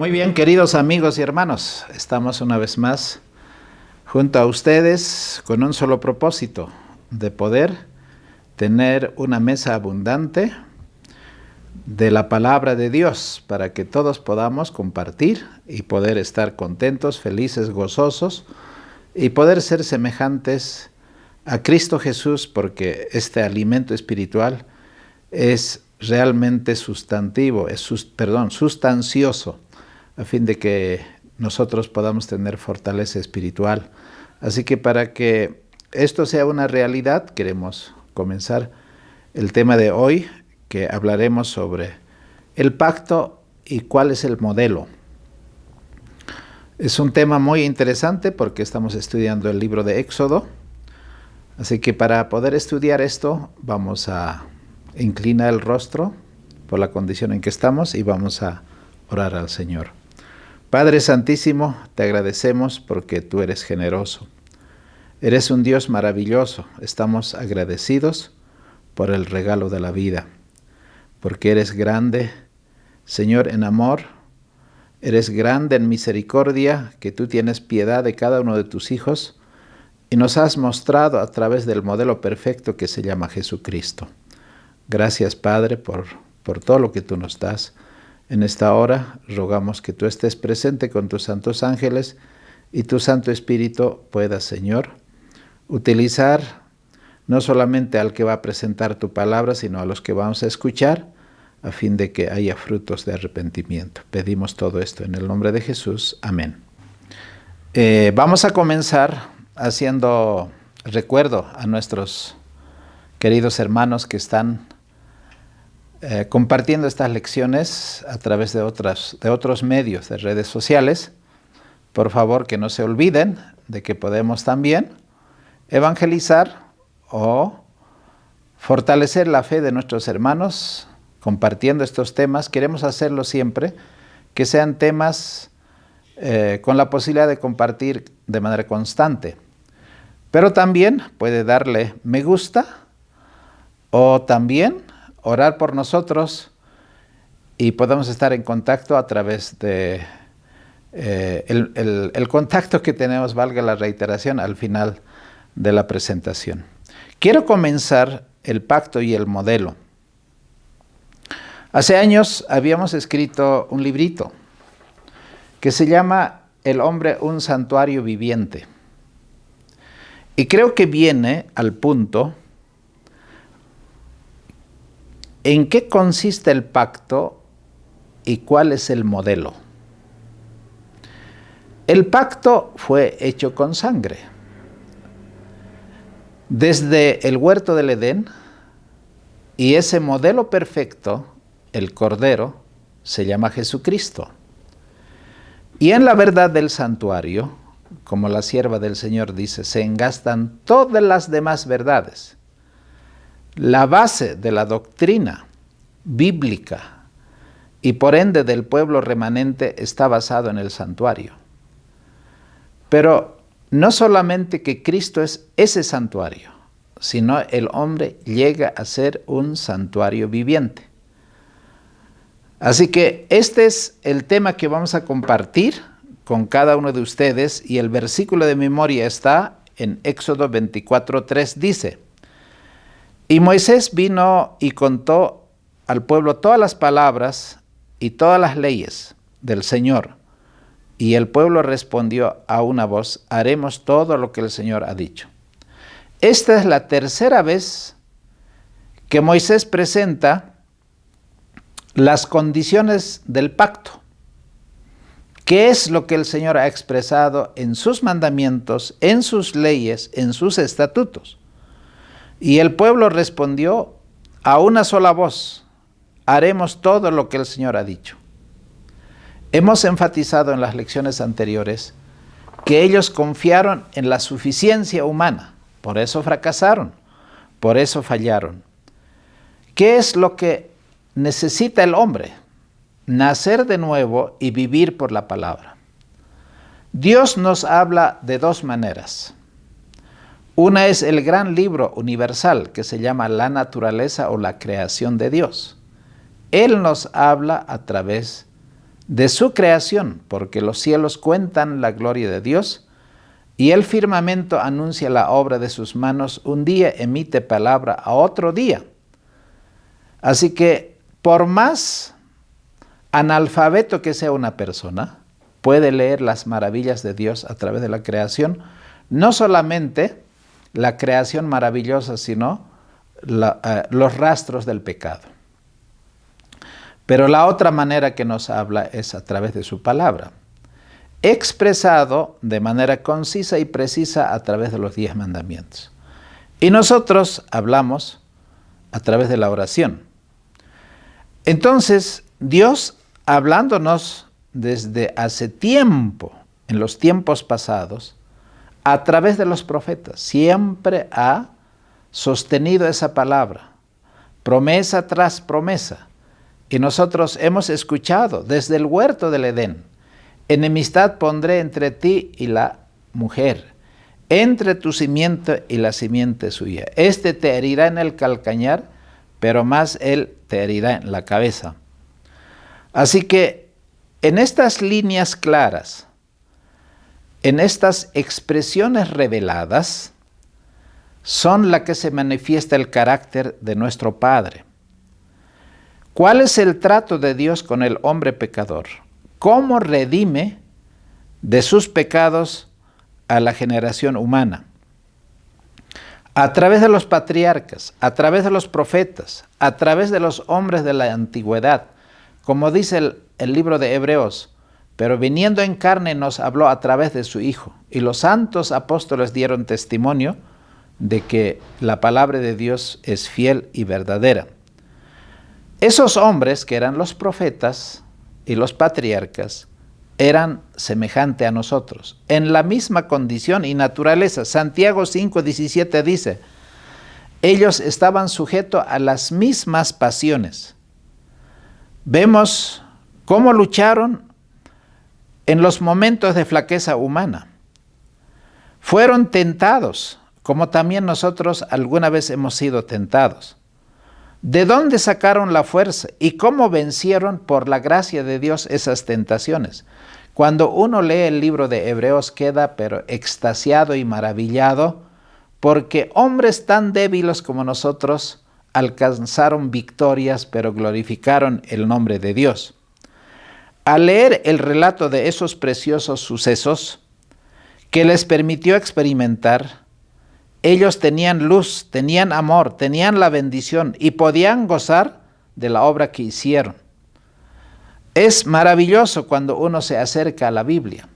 Muy bien, queridos amigos y hermanos, estamos una vez más junto a ustedes con un solo propósito, de poder tener una mesa abundante de la palabra de Dios para que todos podamos compartir y poder estar contentos, felices, gozosos y poder ser semejantes a Cristo Jesús, porque este alimento espiritual es realmente sustancioso, a fin de que nosotros podamos tener fortaleza espiritual. Así que para que esto sea una realidad, queremos comenzar el tema de hoy, que hablaremos sobre el pacto y cuál es el modelo. Es un tema muy interesante porque estamos estudiando el libro de Éxodo, así que para poder estudiar esto vamos a inclinar el rostro por la condición en que estamos y vamos a orar al Señor. Padre Santísimo, te agradecemos porque tú eres generoso. Eres un Dios maravilloso. Estamos agradecidos por el regalo de la vida, porque eres grande, Señor, en amor. Eres grande en misericordia, que tú tienes piedad de cada uno de tus hijos y nos has mostrado a través del modelo perfecto que se llama Jesucristo. Gracias, Padre, por todo lo que tú nos das. En esta hora rogamos que tú estés presente con tus santos ángeles y tu Santo Espíritu pueda, Señor, utilizar no solamente al que va a presentar tu palabra, sino a los que vamos a escuchar, a fin de que haya frutos de arrepentimiento. Pedimos todo esto en el nombre de Jesús. Amén. Vamos a comenzar haciendo recuerdo a nuestros queridos hermanos que están compartiendo estas lecciones a través de otros medios de redes sociales. Por favor, que no se olviden de que podemos también evangelizar o fortalecer la fe de nuestros hermanos compartiendo estos temas. Queremos hacerlo siempre, que sean temas con la posibilidad de compartir de manera constante. Pero también puede darle me gusta o también orar por nosotros y podemos estar en contacto a través de el contacto que tenemos, valga la reiteración, al final de la presentación. Quiero comenzar el pacto y el modelo. Hace años habíamos escrito un librito que se llama El hombre, un santuario viviente. Y creo que viene al punto en qué consiste el pacto y cuál es el modelo. El pacto fue hecho con sangre. Desde el huerto del Edén, y ese modelo perfecto, el Cordero, se llama Jesucristo. Y en la verdad del santuario, como la sierva del Señor dice, se engastan todas las demás verdades. La base de la doctrina bíblica y por ende del pueblo remanente está basado en el santuario. Pero no solamente que Cristo es ese santuario, sino el hombre llega a ser un santuario viviente. Así que este es el tema que vamos a compartir con cada uno de ustedes, y el versículo de memoria está en Éxodo 24:3, dice: Y Moisés vino y contó al pueblo todas las palabras y todas las leyes del Señor. Y el pueblo respondió a una voz: haremos todo lo que el Señor ha dicho. Esta es la tercera vez que Moisés presenta las condiciones del pacto. ¿Qué es lo que el Señor ha expresado en sus mandamientos, en sus leyes, en sus estatutos? Y el pueblo respondió a una sola voz: haremos todo lo que el Señor ha dicho. Hemos enfatizado en las lecciones anteriores que ellos confiaron en la suficiencia humana, por eso fracasaron, por eso fallaron. ¿Qué es lo que necesita el hombre? Nacer de nuevo y vivir por la palabra. Dios nos habla de dos maneras. Una es el gran libro universal que se llama La naturaleza o la creación de Dios. Él nos habla a través de su creación, porque los cielos cuentan la gloria de Dios y el firmamento anuncia la obra de sus manos. Un día emite palabra a otro día. Así que por más analfabeto que sea una persona, puede leer las maravillas de Dios a través de la creación, no solamente la creación maravillosa, sino los rastros del pecado. Pero la otra manera que nos habla es a través de su palabra, expresado de manera concisa y precisa a través de los 10 mandamientos. Y nosotros hablamos a través de la oración. Entonces, Dios, hablándonos desde hace tiempo, en los tiempos pasados, a través de los profetas, siempre ha sostenido esa palabra, promesa tras promesa. Y nosotros hemos escuchado desde el huerto del Edén: enemistad pondré entre ti y la mujer, entre tu simiente y la simiente suya. Este te herirá en el calcañar, pero más él te herirá en la cabeza. Así que en estas líneas claras, en estas expresiones reveladas, son la que se manifiesta el carácter de nuestro Padre. ¿Cuál es el trato de Dios con el hombre pecador? ¿Cómo redime de sus pecados a la generación humana? A través de los patriarcas, a través de los profetas, a través de los hombres de la antigüedad, como dice el libro de Hebreos: pero viniendo en carne nos habló a través de su Hijo, y los santos apóstoles dieron testimonio de que la palabra de Dios es fiel y verdadera. Esos hombres, que eran los profetas y los patriarcas, eran semejantes a nosotros, en la misma condición y naturaleza. Santiago 5:17 dice: ellos estaban sujetos a las mismas pasiones. Vemos cómo lucharon en los momentos de flaqueza humana. Fueron tentados, como también nosotros alguna vez hemos sido tentados. ¿De dónde sacaron la fuerza y cómo vencieron por la gracia de Dios esas tentaciones? Cuando uno lee el libro de Hebreos, queda pero extasiado y maravillado, porque hombres tan débiles como nosotros alcanzaron victorias, pero glorificaron el nombre de Dios. Al leer el relato de esos preciosos sucesos que les permitió experimentar, ellos tenían luz, tenían amor, tenían la bendición y podían gozar de la obra que hicieron. Es maravilloso cuando uno se acerca a la Biblia.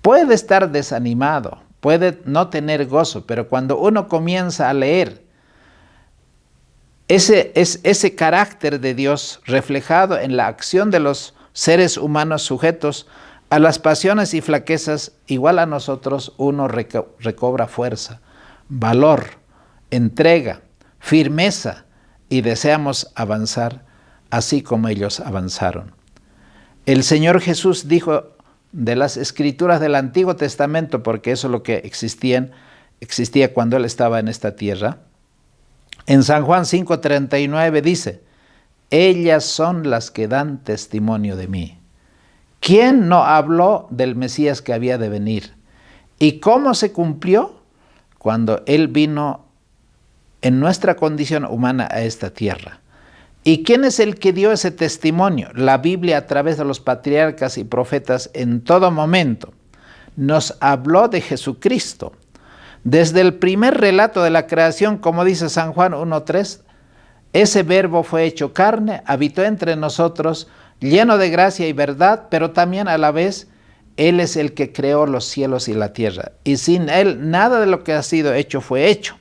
Puede estar desanimado, puede no tener gozo, pero cuando uno comienza a leer ese carácter de Dios reflejado en la acción de los seres humanos sujetos a las pasiones y flaquezas, igual a nosotros, uno recobra fuerza, valor, entrega, firmeza, y deseamos avanzar así como ellos avanzaron. El Señor Jesús dijo de las escrituras del Antiguo Testamento, porque eso es lo que existía cuando Él estaba en esta tierra. En San Juan 5:39 dice: ellas son las que dan testimonio de mí. ¿Quién no habló del Mesías que había de venir? ¿Y cómo se cumplió? Cuando Él vino en nuestra condición humana a esta tierra. ¿Y quién es el que dio ese testimonio? La Biblia, a través de los patriarcas y profetas, en todo momento nos habló de Jesucristo. Desde el primer relato de la creación, como dice San Juan 1:3, ese verbo fue hecho carne, habitó entre nosotros, lleno de gracia y verdad, pero también a la vez Él es el que creó los cielos y la tierra. Y sin Él, nada de lo que ha sido hecho fue hecho.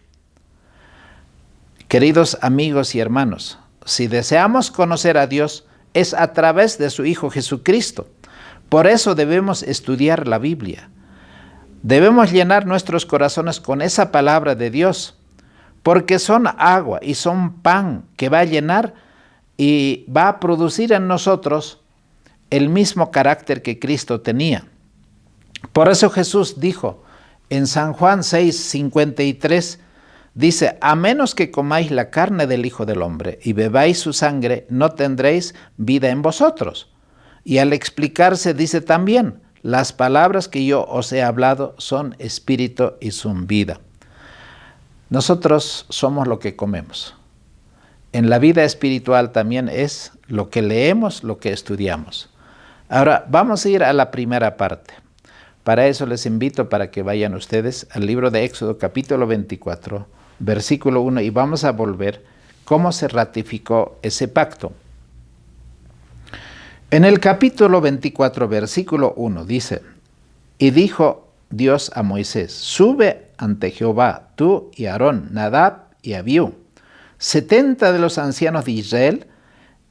Queridos amigos y hermanos, si deseamos conocer a Dios, es a través de su Hijo Jesucristo. Por eso debemos estudiar la Biblia. Debemos llenar nuestros corazones con esa palabra de Dios, porque son agua y son pan que va a llenar y va a producir en nosotros el mismo carácter que Cristo tenía. Por eso Jesús dijo en San Juan 6:53, dice: a menos que comáis la carne del Hijo del Hombre y bebáis su sangre, no tendréis vida en vosotros. Y al explicarse dice también, las palabras que yo os he hablado son espíritu y son vida. Nosotros somos lo que comemos. En la vida espiritual también es lo que leemos, lo que estudiamos. Ahora, vamos a ir a la primera parte. Para eso les invito para que vayan ustedes al libro de Éxodo capítulo 24, versículo 1, y vamos a volver cómo se ratificó ese pacto. En el capítulo 24, versículo 1 dice, y dijo Dios a Moisés, sube ante Jehová, tú y Aarón, Nadab y Abiú, 70 de los ancianos de Israel,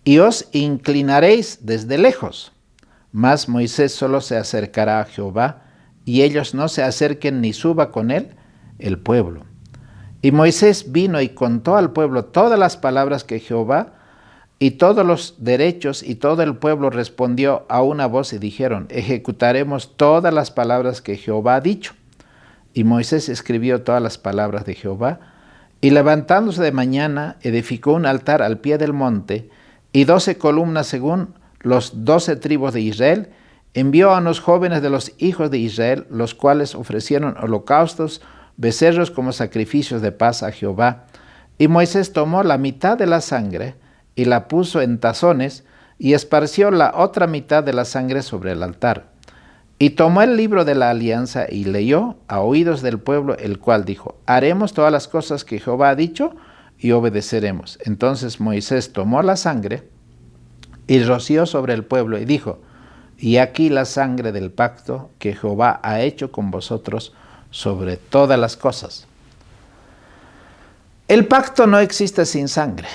y os inclinaréis desde lejos. Mas Moisés solo se acercará a Jehová, y ellos no se acerquen ni suba con él el pueblo. Y Moisés vino y contó al pueblo todas las palabras que Jehová y todos los derechos, y todo el pueblo respondió a una voz y dijeron, ejecutaremos todas las palabras que Jehová ha dicho. Y Moisés escribió todas las palabras de Jehová, y levantándose de mañana, edificó un altar al pie del monte, y 12 columnas según los 12 tribus de Israel, envió a unos jóvenes de los hijos de Israel, los cuales ofrecieron holocaustos, becerros como sacrificios de paz a Jehová. Y Moisés tomó la mitad de la sangre, y la puso en tazones, y esparció la otra mitad de la sangre sobre el altar. Y tomó el libro de la alianza y leyó a oídos del pueblo, el cual dijo, haremos todas las cosas que Jehová ha dicho y obedeceremos. Entonces Moisés tomó la sangre y roció sobre el pueblo y dijo, y aquí la sangre del pacto que Jehová ha hecho con vosotros sobre todas las cosas. El pacto no existe sin sangre.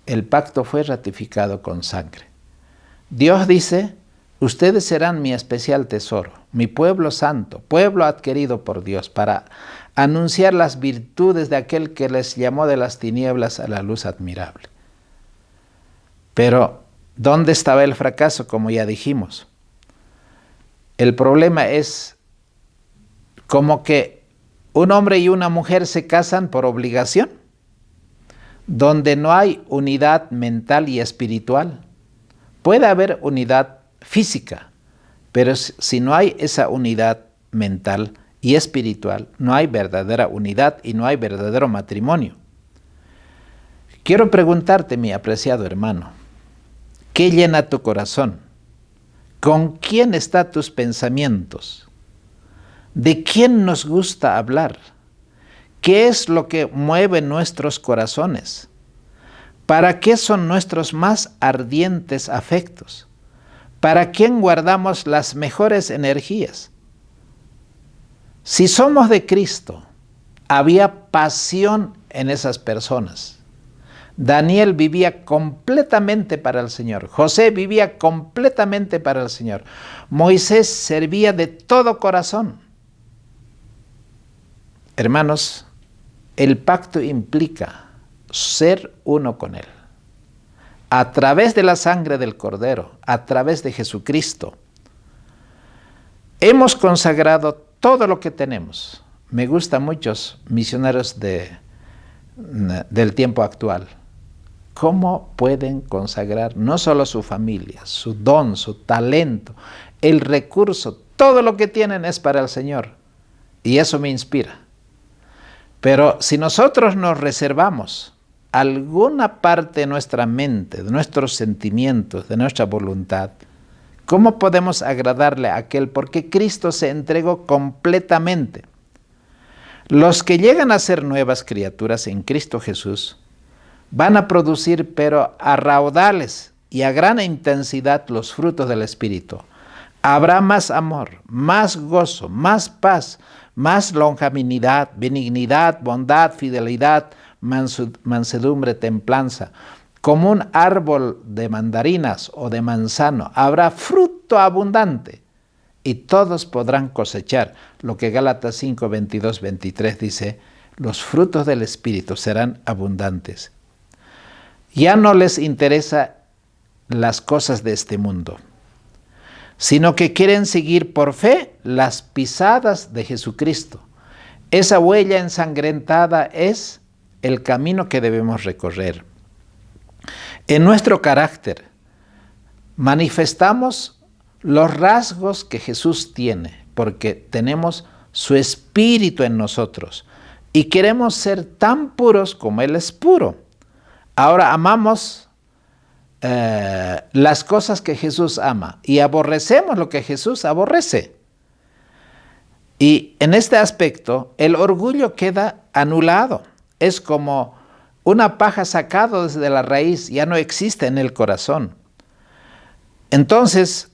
El pacto fue ratificado con sangre. Dios dice, ustedes serán mi especial tesoro, mi pueblo santo, pueblo adquirido por Dios, para anunciar las virtudes de aquel que les llamó de las tinieblas a la luz admirable. Pero, ¿dónde estaba el fracaso? Como ya dijimos. El problema es como que un hombre y una mujer se casan por obligación, donde no hay unidad mental y espiritual. Puede haber unidad física, pero si no hay esa unidad mental y espiritual, no hay verdadera unidad y no hay verdadero matrimonio. Quiero preguntarte, mi apreciado hermano, ¿qué llena tu corazón? ¿Con quién están tus pensamientos? ¿De quién nos gusta hablar? ¿Qué es lo que mueve nuestros corazones? ¿Para qué son nuestros más ardientes afectos? ¿Para quién guardamos las mejores energías? Si somos de Cristo, había pasión en esas personas. Daniel vivía completamente para el Señor. José vivía completamente para el Señor. Moisés servía de todo corazón. Hermanos, el pacto implica ser uno con Él. A través de la sangre del Cordero, a través de Jesucristo, hemos consagrado todo lo que tenemos. Me gustan muchos misioneros del tiempo actual. ¿Cómo pueden consagrar no solo su familia, su don, su talento, el recurso, todo lo que tienen es para el Señor? Y eso me inspira. Pero si nosotros nos reservamos alguna parte de nuestra mente, de nuestros sentimientos, de nuestra voluntad, ¿cómo podemos agradarle a aquel? Porque Cristo se entregó completamente. Los que llegan a ser nuevas criaturas en Cristo Jesús van a producir, pero a raudales y a gran intensidad, los frutos del Espíritu. Habrá más amor, más gozo, más paz, más longanimidad, benignidad, bondad, fidelidad, mansedumbre, templanza. Como un árbol de mandarinas o de manzano, habrá fruto abundante y todos podrán cosechar. Lo que Gálatas 5, 22, 23 dice, los frutos del Espíritu serán abundantes. Ya no les interesa las cosas de este mundo, sino que quieren seguir por fe las pisadas de Jesucristo. Esa huella ensangrentada es el camino que debemos recorrer. En nuestro carácter, manifestamos los rasgos que Jesús tiene, porque tenemos su espíritu en nosotros y queremos ser tan puros como Él es puro. Ahora amamos las cosas que Jesús ama y aborrecemos lo que Jesús aborrece. Y en este aspecto, el orgullo queda anulado. Es como una paja sacada desde la raíz, ya no existe en el corazón. Entonces,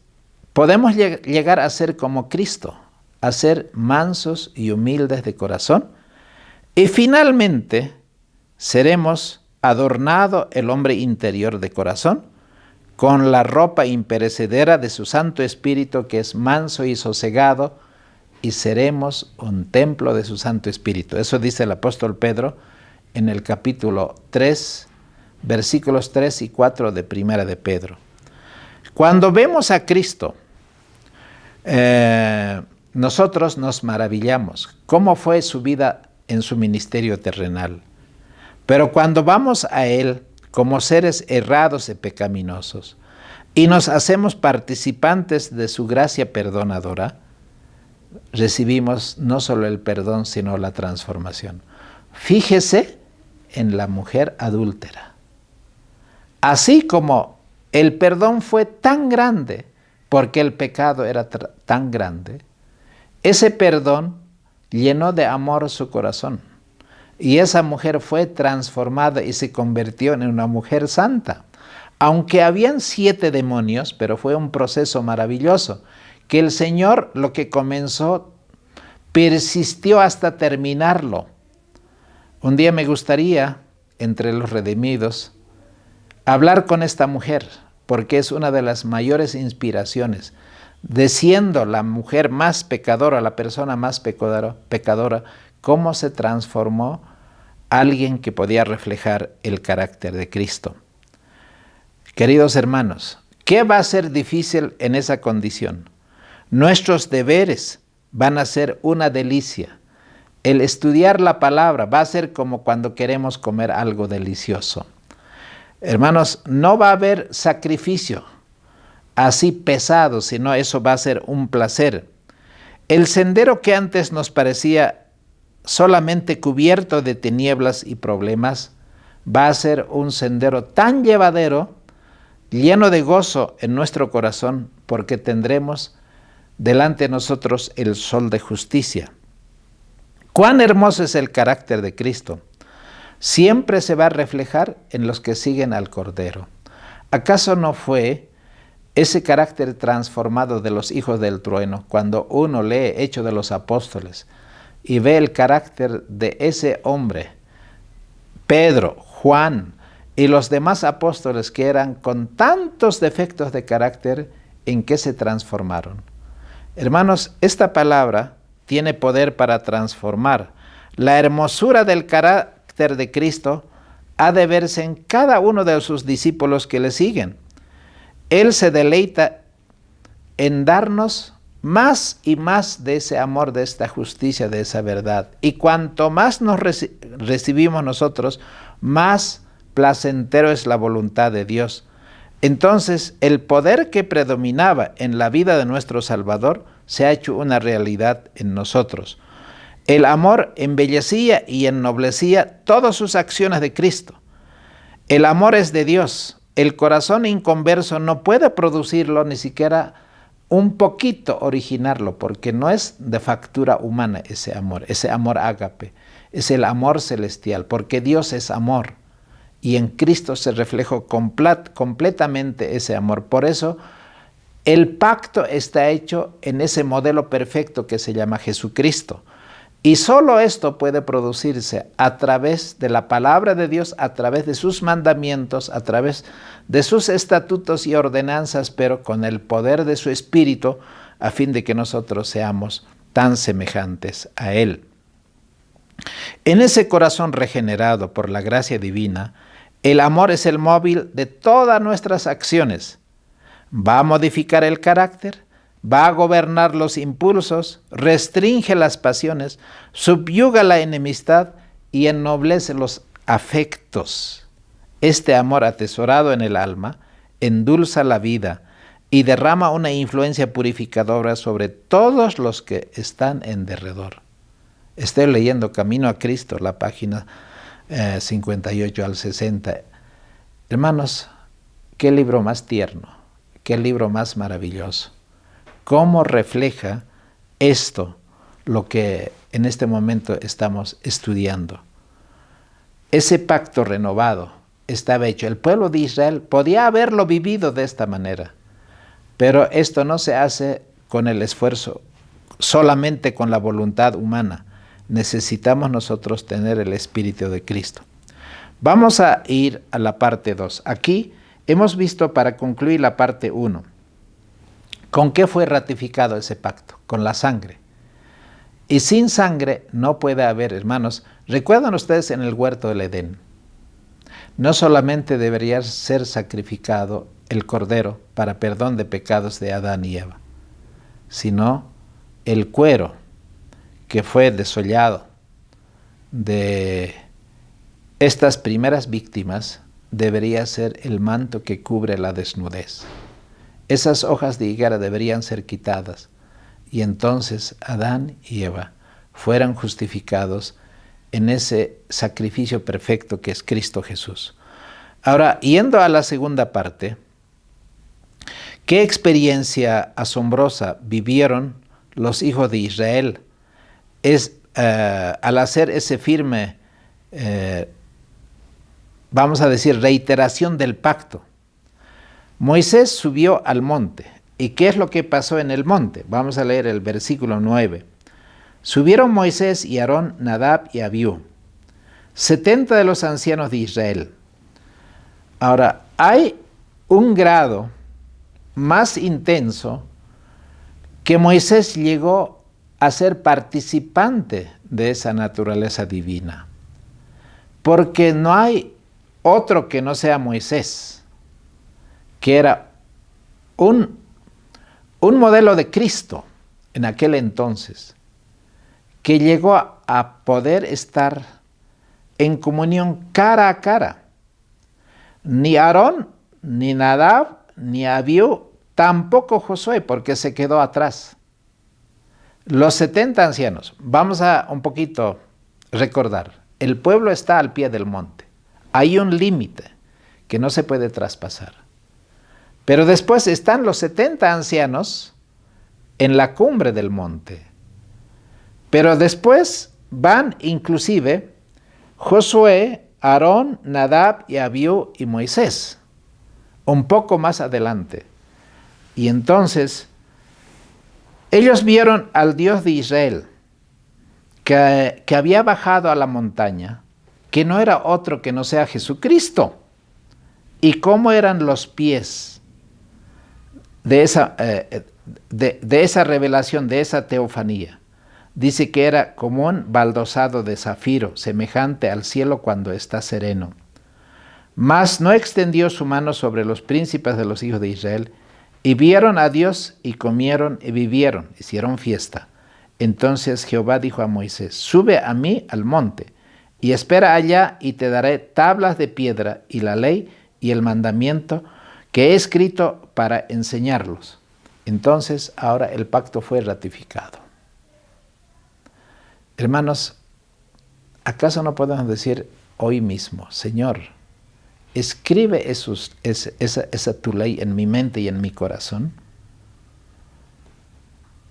podemos llegar a ser como Cristo, a ser mansos y humildes de corazón. Y finalmente, seremos adornado el hombre interior de corazón con la ropa imperecedera de su Santo Espíritu, que es manso y sosegado, y seremos un templo de su Santo Espíritu. Eso dice el apóstol Pedro en el capítulo 3, versículos 3 y 4 de Primera de Pedro. Cuando vemos a Cristo, nosotros nos maravillamos cómo fue su vida en su ministerio terrenal. Pero cuando vamos a Él como seres errados y pecaminosos y nos hacemos participantes de su gracia perdonadora, recibimos no solo el perdón, sino la transformación. Fíjese en la mujer adúltera. Así como el perdón fue tan grande porque el pecado era tan grande, ese perdón llenó de amor su corazón. Y esa mujer fue transformada y se convirtió en una mujer santa. Aunque habían 7 demonios, pero fue un proceso maravilloso, que el Señor lo que comenzó persistió hasta terminarlo. Un día me gustaría, entre los redimidos, hablar con esta mujer, porque es una de las mayores inspiraciones. De siendo la mujer más pecadora, la persona más pecadora, cómo se transformó alguien que podía reflejar el carácter de Cristo. Queridos hermanos, ¿qué va a ser difícil en esa condición? Nuestros deberes van a ser una delicia. El estudiar la palabra va a ser como cuando queremos comer algo delicioso. Hermanos, no va a haber sacrificio así pesado, sino eso va a ser un placer. El sendero que antes nos parecía solamente cubierto de tinieblas y problemas, va a ser un sendero tan llevadero, lleno de gozo en nuestro corazón, porque tendremos delante de nosotros el sol de justicia. Cuán hermoso es el carácter de Cristo. Siempre se va a reflejar en los que siguen al Cordero. ¿Acaso no fue ese carácter transformado de los hijos del trueno cuando uno lee Hechos de los Apóstoles y ve el carácter de ese hombre, Pedro, Juan y los demás apóstoles que eran con tantos defectos de carácter, en qué se transformaron? Hermanos, esta palabra tiene poder para transformar. La hermosura del carácter de Cristo ha de verse en cada uno de sus discípulos que le siguen. Él se deleita en darnos más y más de ese amor, de esta justicia, de esa verdad. Y cuanto más nos recibimos nosotros, más placentero es la voluntad de Dios. Entonces, el poder que predominaba en la vida de nuestro Salvador se ha hecho una realidad en nosotros. El amor embellecía y ennoblecía todas sus acciones de Cristo. El amor es de Dios. El corazón inconverso no puede producirlo, ni siquiera un poquito originarlo, porque no es de factura humana ese amor ágape, es el amor celestial, porque Dios es amor y en Cristo se reflejó completamente ese amor. Por eso el pacto está hecho en ese modelo perfecto que se llama Jesucristo. Y solo esto puede producirse a través de la palabra de Dios, a través de sus mandamientos, a través de sus estatutos y ordenanzas, pero con el poder de su Espíritu, a fin de que nosotros seamos tan semejantes a Él. En ese corazón regenerado por la gracia divina, el amor es el móvil de todas nuestras acciones. Va a modificar el carácter, va a gobernar los impulsos, restringe las pasiones, subyuga la enemistad y ennoblece los afectos. Este amor atesorado en el alma endulza la vida, y derrama una influencia purificadora sobre todos los que están en derredor. Estoy leyendo Camino a Cristo, la página 58 al 60. Hermanos, qué libro más tierno, qué libro más maravilloso. ¿Cómo refleja esto lo que en este momento estamos estudiando? Ese pacto renovado estaba hecho. El pueblo de Israel podía haberlo vivido de esta manera, pero esto no se hace con el esfuerzo, solamente con la voluntad humana. Necesitamos nosotros tener el Espíritu de Cristo. Vamos a ir a la parte 2. Aquí hemos visto, para concluir la parte 1, ¿con qué fue ratificado ese pacto? Con la sangre. Y sin sangre no puede haber, hermanos. ¿Recuerdan ustedes en el huerto del Edén? No solamente debería ser sacrificado el cordero para perdón de pecados de Adán y Eva, sino el cuero que fue desollado de estas primeras víctimas debería ser el manto que cubre la desnudez. Esas hojas de higuera deberían ser quitadas y entonces Adán y Eva fueran justificados en ese sacrificio perfecto que es Cristo Jesús. Ahora, yendo a la segunda parte, ¿qué experiencia asombrosa vivieron los hijos de Israel al hacer ese firme, vamos a decir, reiteración del pacto? Moisés subió al monte. ¿Y qué es lo que pasó en el monte? Vamos a leer el versículo 9. Subieron Moisés y Aarón, Nadab y Abiú, 70 de los ancianos de Israel. Ahora, hay un grado más intenso que Moisés llegó a ser participante de esa naturaleza divina, porque no hay otro que no sea Moisés, que era un modelo de Cristo en aquel entonces, que llegó a poder estar en comunión cara a cara. Ni Aarón, ni Nadab, ni Abiú, tampoco Josué, porque se quedó atrás. Los 70 ancianos, vamos a un poquito recordar, el pueblo está al pie del monte. Hay un límite que no se puede traspasar. Pero después están los 70 ancianos en la cumbre del monte. Pero después van inclusive Josué, Aarón, Nadab y Abiú y Moisés, un poco más adelante. Y entonces ellos vieron al Dios de Israel que había bajado a la montaña, que no era otro que no sea Jesucristo. Y cómo eran los pies de esa revelación, de esa teofanía. Dice que era como un baldosado de zafiro, semejante al cielo cuando está sereno. Mas no extendió su mano sobre los príncipes de los hijos de Israel, y vieron a Dios, y comieron, y vivieron, hicieron fiesta. Entonces Jehová dijo a Moisés: sube a mí al monte, y espera allá, y te daré tablas de piedra, y la ley, y el mandamiento que he escrito para enseñarlos. Entonces ahora el pacto fue ratificado. Hermanos, ¿acaso no podemos decir hoy mismo: Señor, escribe esa tu ley en mi mente y en mi corazón?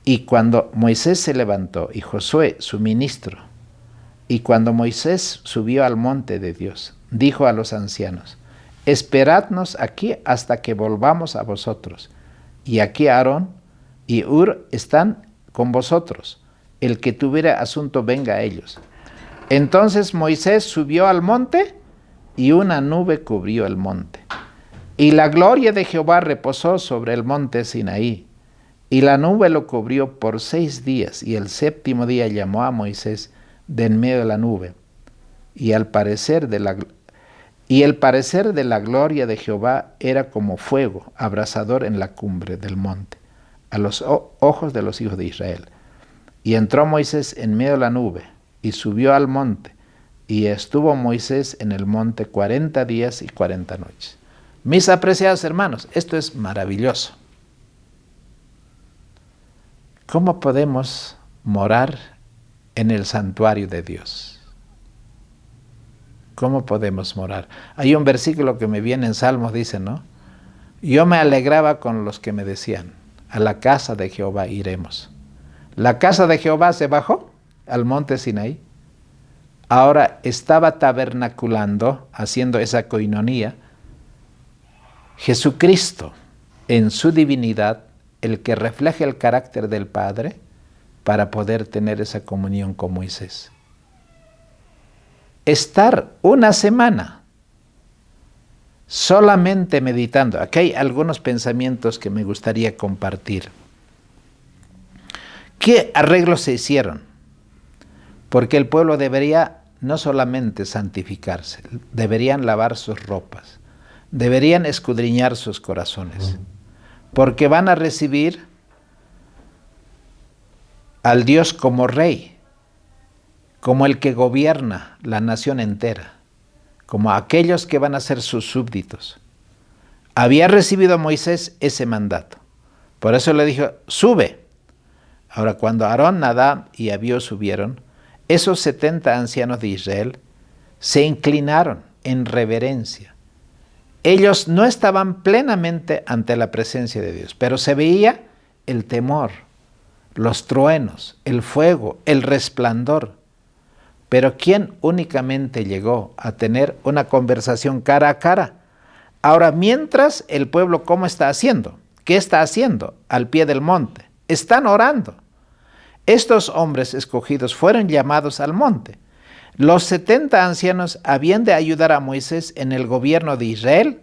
Y cuando Moisés se levantó, y Josué, su ministro, y cuando Moisés subió al monte de Dios, dijo a los ancianos: esperadnos aquí hasta que volvamos a vosotros. Y aquí Aarón y Hur están con vosotros. El que tuviera asunto venga a ellos. Entonces Moisés subió al monte, y una nube cubrió el monte. Y la gloria de Jehová reposó sobre el monte Sinaí. Y la nube lo cubrió por 6 días, y el 7º día llamó a Moisés de en medio de la nube. Y el parecer de la gloria de Jehová era como fuego abrasador en la cumbre del monte, a los ojos de los hijos de Israel. Y entró Moisés en medio de la nube, y subió al monte, y estuvo Moisés en el monte 40 días y 40 noches. Mis apreciados hermanos, esto es maravilloso. ¿cómo podemos morar en el santuario de Dios? ¿Cómo podemos morar? Hay un versículo que me viene en Salmos, dice, ¿no? Yo me alegraba con los que me decían, a la casa de Jehová iremos. La casa de Jehová se bajó al monte Sinaí. Ahora estaba tabernaculando, haciendo esa coinonía, Jesucristo en su divinidad, el que refleja el carácter del Padre, para poder tener esa comunión con Moisés. Estar una semana solamente meditando. Aquí hay algunos pensamientos que me gustaría compartir. ¿Qué arreglos se hicieron? Porque el pueblo debería no solamente santificarse, deberían lavar sus ropas, deberían escudriñar sus corazones, porque van a recibir al Dios como rey, como el que gobierna la nación entera, como aquellos que van a ser sus súbditos. Había recibido Moisés ese mandato. Por eso le dijo, sube. Ahora, cuando Aarón, Nadab y Abiú subieron, esos 70 ancianos de Israel se inclinaron en reverencia. Ellos no estaban plenamente ante la presencia de Dios, pero se veía el temor, los truenos, el fuego, el resplandor. Pero ¿quién únicamente llegó a tener una conversación cara a cara? Ahora, mientras el pueblo, ¿cómo está haciendo? ¿Qué está haciendo al pie del monte? Están orando. Estos hombres escogidos fueron llamados al monte. Los 70 ancianos habían de ayudar a Moisés en el gobierno de Israel,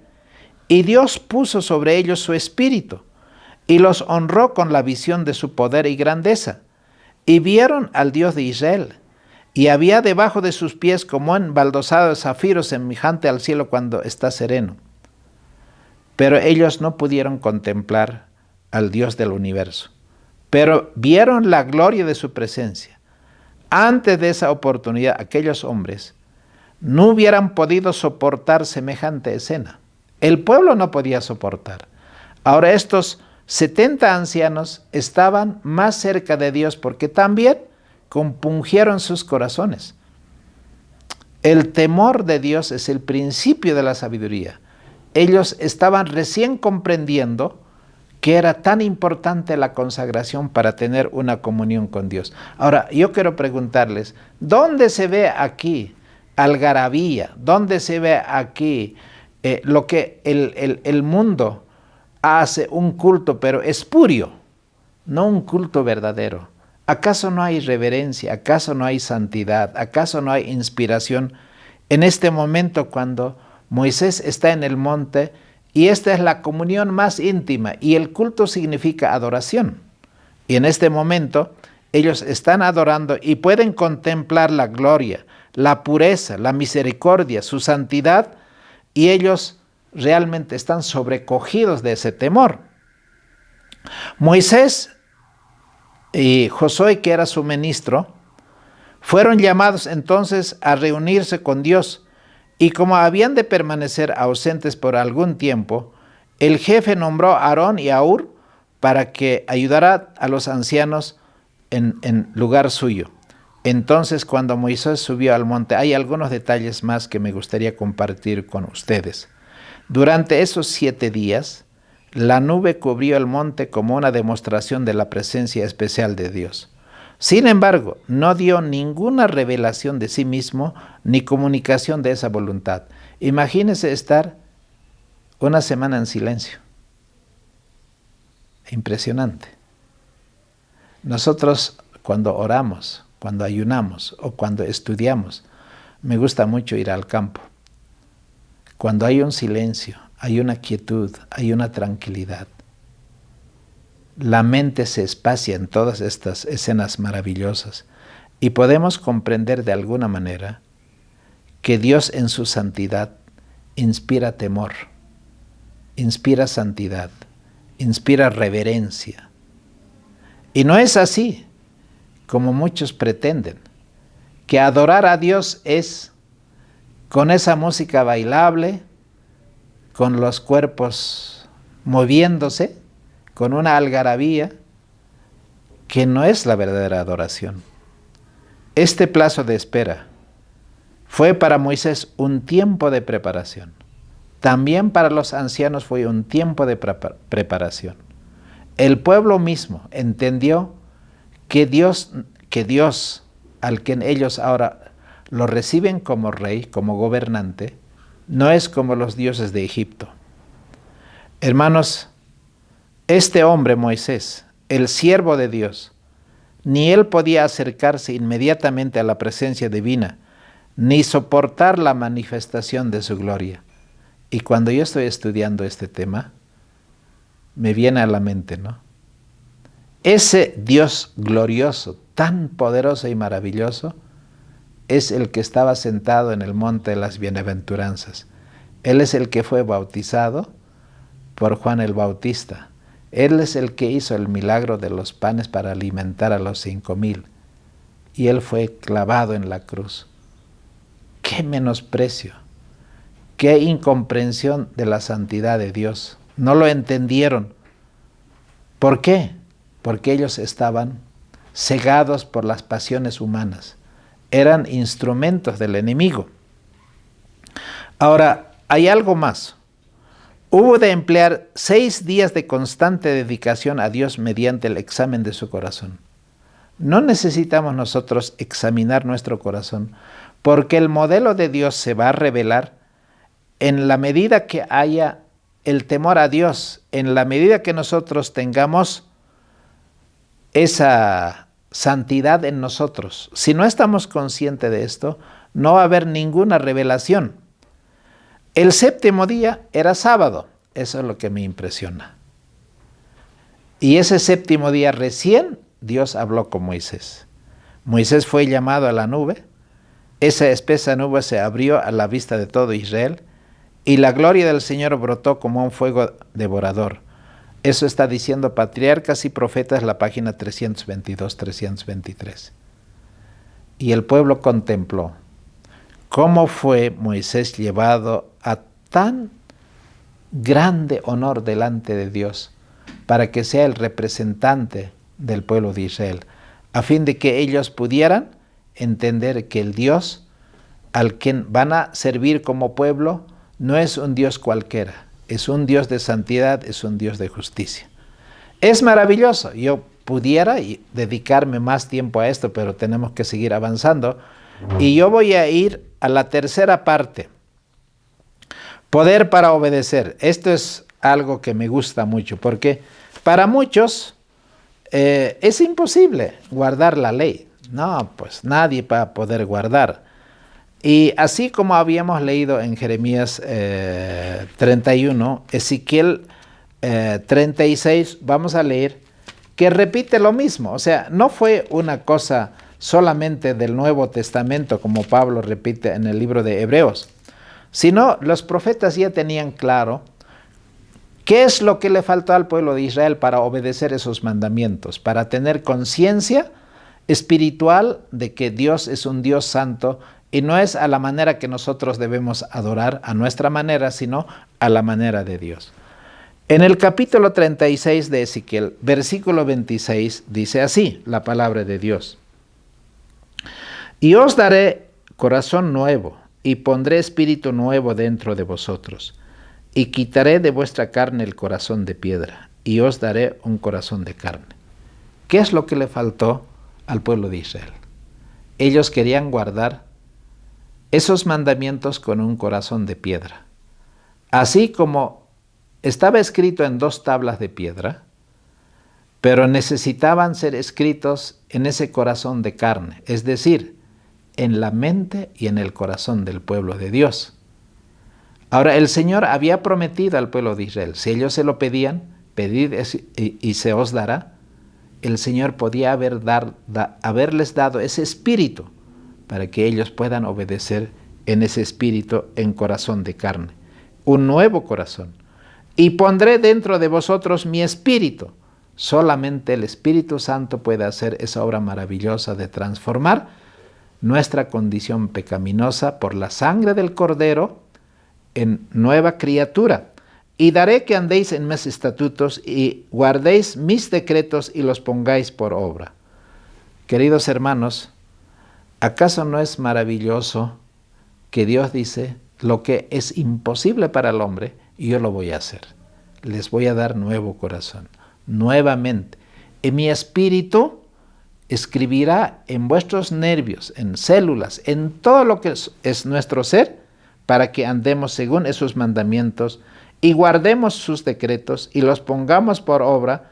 y Dios puso sobre ellos su espíritu, y los honró con la visión de su poder y grandeza. Y vieron al Dios de Israel, y había debajo de sus pies como embaldosado de zafiro semejante al cielo cuando está sereno. Pero ellos no pudieron contemplar al Dios del universo, pero vieron la gloria de su presencia. Antes de esa oportunidad, aquellos hombres no hubieran podido soportar semejante escena. El pueblo no podía soportar. Ahora estos 70 ancianos estaban más cerca de Dios porque también compungieron sus corazones. El temor de Dios es el principio de la sabiduría. Ellos estaban recién comprendiendo que era tan importante la consagración para tener una comunión con Dios. Ahora, yo quiero preguntarles, ¿dónde se ve aquí algarabía? ¿Dónde se ve aquí lo que el mundo hace un culto, pero espurio, no un culto verdadero? ¿Acaso no hay reverencia? ¿Acaso no hay santidad? ¿Acaso no hay inspiración en este momento cuando Moisés está en el monte y esta es la comunión más íntima y el culto significa adoración? Y en este momento ellos están adorando y pueden contemplar la gloria, la pureza, la misericordia, su santidad, y ellos realmente están sobrecogidos de ese temor. Moisés y Josué, que era su ministro, fueron llamados entonces a reunirse con Dios, y como habían de permanecer ausentes por algún tiempo, el jefe nombró a Aarón y a Hur para que ayudara a los ancianos en lugar suyo. Entonces, cuando Moisés subió al monte, hay algunos detalles más que me gustaría compartir con ustedes. Durante esos 7 días, la nube cubrió el monte como una demostración de la presencia especial de Dios. Sin embargo, no dio ninguna revelación de sí mismo ni comunicación de esa voluntad. Imagínense estar una semana en silencio. Impresionante. Nosotros cuando oramos, cuando ayunamos o cuando estudiamos, me gusta mucho ir al campo. Cuando hay un silencio, hay una quietud, hay una tranquilidad. La mente se espacia en todas estas escenas maravillosas y podemos comprender de alguna manera que Dios en su santidad inspira temor, inspira santidad, inspira reverencia. Y no es así como muchos pretenden, que adorar a Dios es con esa música bailable, con los cuerpos moviéndose, con una algarabía, que no es la verdadera adoración. Este plazo de espera fue para Moisés un tiempo de preparación. También para los ancianos fue un tiempo de preparación. El pueblo mismo entendió que Dios, al que ellos ahora lo reciben como rey, como gobernante, no es como los dioses de Egipto. Hermanos, este hombre Moisés, el siervo de Dios, ni él podía acercarse inmediatamente a la presencia divina, ni soportar la manifestación de su gloria. Y cuando yo estoy estudiando este tema, me viene a la mente, ¿no? Ese Dios glorioso, tan poderoso y maravilloso, es el que estaba sentado en el monte de las bienaventuranzas. Él es el que fue bautizado por Juan el Bautista. Él es el que hizo el milagro de los panes para alimentar a los 5,000. Y él fue clavado en la cruz. ¡Qué menosprecio! ¡Qué incomprensión de la santidad de Dios! No lo entendieron. ¿Por qué? Porque ellos estaban cegados por las pasiones humanas. Eran instrumentos del enemigo. Ahora, hay algo más. Hubo de emplear 6 días de constante dedicación a Dios mediante el examen de su corazón. No necesitamos nosotros examinar nuestro corazón, porque el modelo de Dios se va a revelar en la medida que haya el temor a Dios, en la medida que nosotros tengamos esa santidad en nosotros. Si no estamos conscientes de esto, no va a haber ninguna revelación. El 7º día era sábado, eso es lo que me impresiona. Y ese 7º día recién Dios habló con Moisés. Moisés fue llamado a la nube, esa espesa nube se abrió a la vista de todo Israel, y la gloria del Señor brotó como un fuego devorador. Eso está diciendo Patriarcas y Profetas, la página 322-323. Y el pueblo contempló cómo fue Moisés llevado a tan grande honor delante de Dios para que sea el representante del pueblo de Israel, a fin de que ellos pudieran entender que el Dios al quien van a servir como pueblo no es un Dios cualquiera, es un Dios de santidad, es un Dios de justicia. Es maravilloso. Yo pudiera dedicarme más tiempo a esto, pero tenemos que seguir avanzando. Y yo voy a ir a la tercera parte. Poder para obedecer. Esto es algo que me gusta mucho, porque para muchos es imposible guardar la ley. No, pues nadie va a poder guardar. Y así como habíamos leído en Jeremías 31, Ezequiel 36, vamos a leer que repite lo mismo. O sea, no fue una cosa solamente del Nuevo Testamento, como Pablo repite en el libro de Hebreos, sino los profetas ya tenían claro qué es lo que le faltó al pueblo de Israel para obedecer esos mandamientos, para tener conciencia espiritual de que Dios es un Dios santo y no es a la manera que nosotros debemos adorar, a nuestra manera, sino a la manera de Dios. En el capítulo 36 de Ezequiel, versículo 26, dice así la palabra de Dios. Y os daré corazón nuevo, y pondré espíritu nuevo dentro de vosotros, y quitaré de vuestra carne el corazón de piedra, y os daré un corazón de carne. ¿Qué es lo que le faltó al pueblo de Israel? Ellos querían guardar esos mandamientos con un corazón de piedra. Así como estaba escrito en 2 tablas de piedra, pero necesitaban ser escritos en ese corazón de carne, es decir, en la mente y en el corazón del pueblo de Dios. Ahora, el Señor había prometido al pueblo de Israel, si ellos se lo pedían, pedid y se os dará. El Señor podía haberles dado ese espíritu para que ellos puedan obedecer en ese espíritu, en corazón de carne, un nuevo corazón. Y pondré dentro de vosotros mi espíritu. Solamente el Espíritu Santo puede hacer esa obra maravillosa de transformar nuestra condición pecaminosa por la sangre del Cordero en nueva criatura. y daré que andéis en mis estatutos y guardéis mis decretos y los pongáis por obra. Queridos hermanos, ¿acaso no es maravilloso que Dios dice, lo que es imposible para el hombre, yo lo voy a hacer? Les voy a dar nuevo corazón, nuevamente. En mi espíritu escribirá en vuestros nervios, en células, en todo lo que es nuestro ser, para que andemos según esos mandamientos y guardemos sus decretos y los pongamos por obra,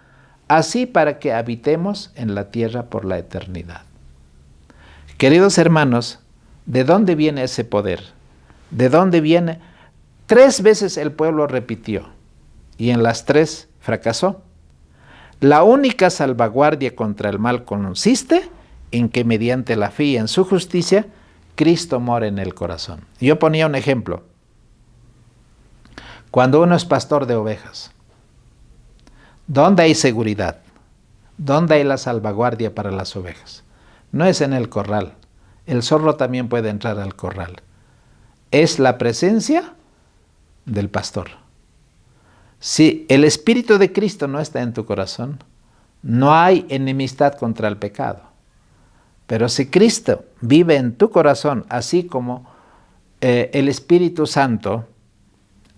así para que habitemos en la tierra por la eternidad. Queridos hermanos, ¿de dónde viene ese poder? ¿De dónde viene? 3 veces el pueblo repitió y en las 3 fracasó. La única salvaguardia contra el mal consiste en que mediante la fe y en su justicia, Cristo mora en el corazón. Yo ponía un ejemplo. Cuando uno es pastor de ovejas, ¿dónde hay seguridad? ¿Dónde hay la salvaguardia para las ovejas? No es en el corral. El zorro también puede entrar al corral. Es la presencia del pastor. Si el Espíritu de Cristo no está en tu corazón, no hay enemistad contra el pecado. Pero si Cristo vive en tu corazón, así como el Espíritu Santo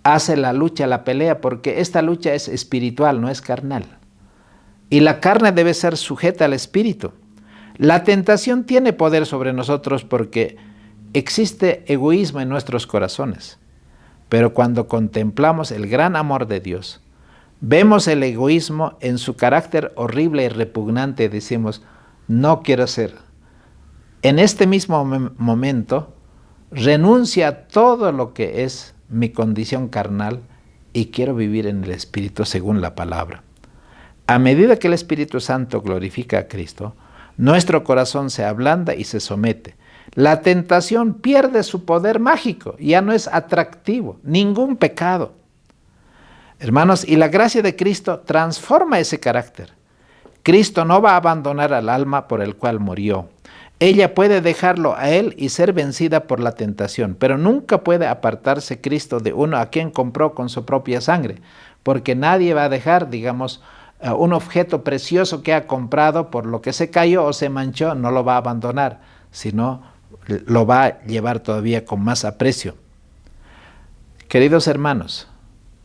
hace la lucha, la pelea, porque esta lucha es espiritual, no es carnal. Y la carne debe ser sujeta al Espíritu. La tentación tiene poder sobre nosotros porque existe egoísmo en nuestros corazones. Pero cuando contemplamos el gran amor de Dios, vemos el egoísmo en su carácter horrible y repugnante y decimos, no quiero ser. En este mismo momento, renuncia a todo lo que es mi condición carnal y quiero vivir en el Espíritu según la palabra. A medida que el Espíritu Santo glorifica a Cristo, nuestro corazón se ablanda y se somete. La tentación pierde su poder mágico, ya no es atractivo, ningún pecado. Hermanos, y la gracia de Cristo transforma ese carácter. Cristo no va a abandonar al alma por el cual murió. Ella puede dejarlo a él y ser vencida por la tentación, pero nunca puede apartarse Cristo de uno a quien compró con su propia sangre, porque nadie va a dejar, digamos, un objeto precioso que ha comprado por lo que se cayó o se manchó, no lo va a abandonar, sino lo va a llevar todavía con más aprecio. Queridos hermanos,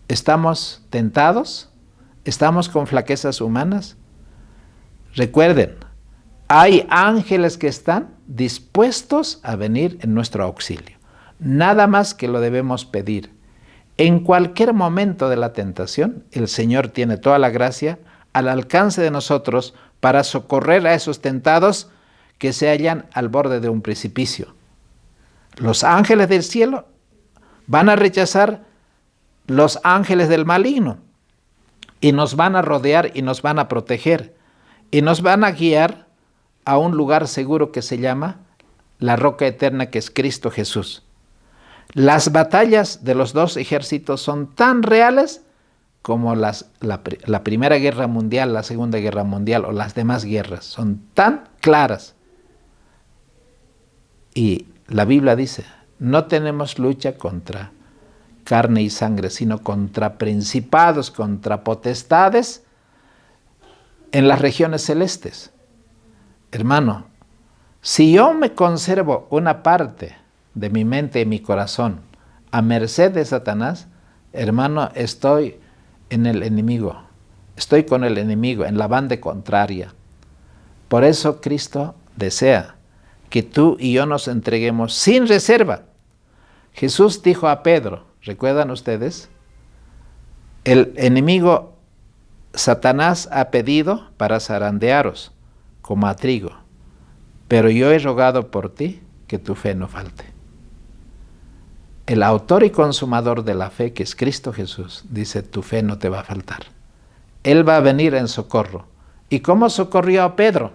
¿estamos tentados? ¿Estamos con flaquezas humanas? Recuerden, hay ángeles que están dispuestos a venir en nuestro auxilio. Nada más que lo debemos pedir. En cualquier momento de la tentación, el Señor tiene toda la gracia al alcance de nosotros para socorrer a esos tentados que se hallan al borde de un precipicio. Los ángeles del cielo van a rechazar los ángeles del maligno y nos van a rodear y nos van a proteger y nos van a guiar a un lugar seguro que se llama la roca eterna, que es Cristo Jesús. Las batallas de los 2 ejércitos son tan reales como la Primera Guerra Mundial, la Segunda Guerra Mundial o las demás guerras. Son tan claras. Y la Biblia dice, no tenemos lucha contra carne y sangre, sino contra principados, contra potestades en las regiones celestes. Hermano, si yo me conservo una parte de mi mente y mi corazón a merced de Satanás, hermano, estoy en el enemigo, estoy con el enemigo, en la banda contraria. Por eso Cristo desea que tú y yo nos entreguemos sin reserva. Jesús dijo a Pedro, ¿recuerdan ustedes? El enemigo Satanás ha pedido para zarandearos como a trigo, pero yo he rogado por ti que tu fe no falte. El autor y consumador de la fe, que es Cristo Jesús, dice, tu fe no te va a faltar. Él va a venir en socorro. ¿Y cómo socorrió a Pedro?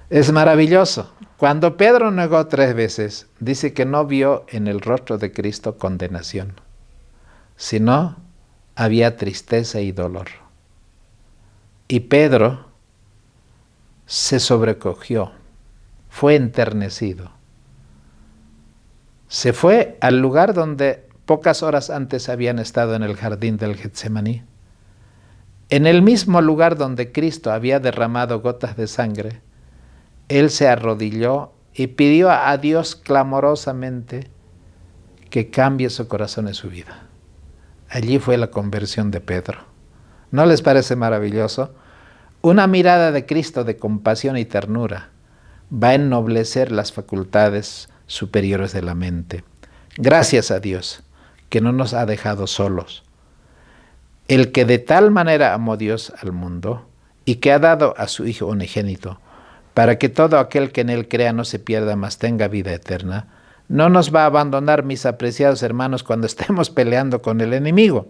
Es maravilloso. Cuando Pedro negó 3 veces, dice que no vio en el rostro de Cristo condenación, sino había tristeza y dolor. Y Pedro se sobrecogió, fue enternecido. Se fue al lugar donde pocas horas antes habían estado en el jardín del Getsemaní. En el mismo lugar donde Cristo había derramado gotas de sangre, Él se arrodilló y pidió a Dios clamorosamente que cambie su corazón y su vida. Allí fue la conversión de Pedro. ¿No les parece maravilloso? Una mirada de Cristo de compasión y ternura va a ennoblecer las facultades superiores de la mente. Gracias a Dios que no nos ha dejado solos. El que de tal manera amó Dios al mundo y que ha dado a su Hijo unigénito, para que todo aquel que en Él crea no se pierda, mas tenga vida eterna, no nos va a abandonar, mis apreciados hermanos, cuando estemos peleando con el enemigo.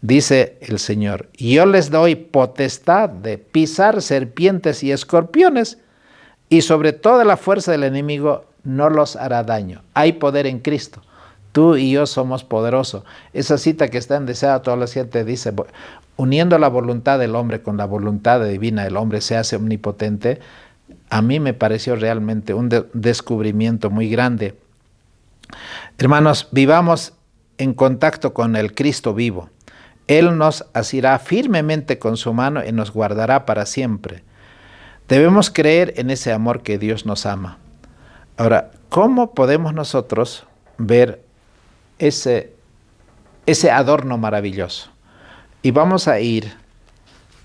Dice el Señor, yo les doy potestad de pisar serpientes y escorpiones, y sobre toda la fuerza del enemigo no los hará daño. Hay poder en Cristo. Tú y yo somos poderosos. Esa cita que está en Deseado todas las 7 dice, uniendo la voluntad del hombre con la voluntad divina, el hombre se hace omnipotente. A mí me pareció realmente un descubrimiento muy grande. Hermanos, vivamos en contacto con el Cristo vivo. Él nos asirá firmemente con su mano y nos guardará para siempre. Debemos creer en ese amor que Dios nos ama. Ahora, ¿cómo podemos nosotros ver ese adorno maravilloso? Y vamos a ir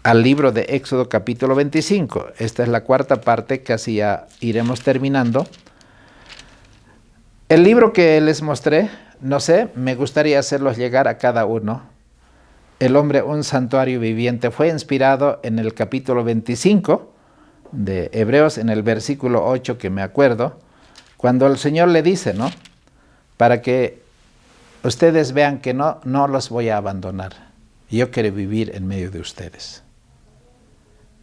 al libro de Éxodo capítulo 25. Esta es la cuarta parte, casi ya iremos terminando. El libro que les mostré, no sé, me gustaría hacerlos llegar a cada uno. El hombre, un santuario viviente, fue inspirado en el capítulo 25 de Hebreos, en el versículo 8 que me acuerdo, cuando el Señor le dice, ¿no? Para que ustedes vean que no los voy a abandonar. Yo quiero vivir en medio de ustedes.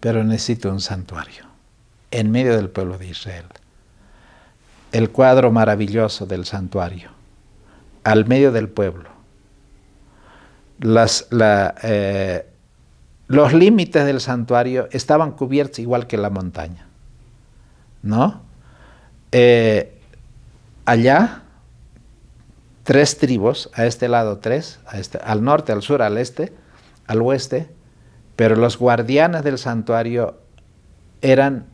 Pero necesito un santuario en medio del pueblo de Israel. El cuadro maravilloso del santuario, al medio del pueblo. Los límites del santuario estaban cubiertos igual que la montaña, ¿no? Allá, 3 tribus, a este lado 3, al norte, al sur, al este, al oeste, pero los guardianes del santuario eran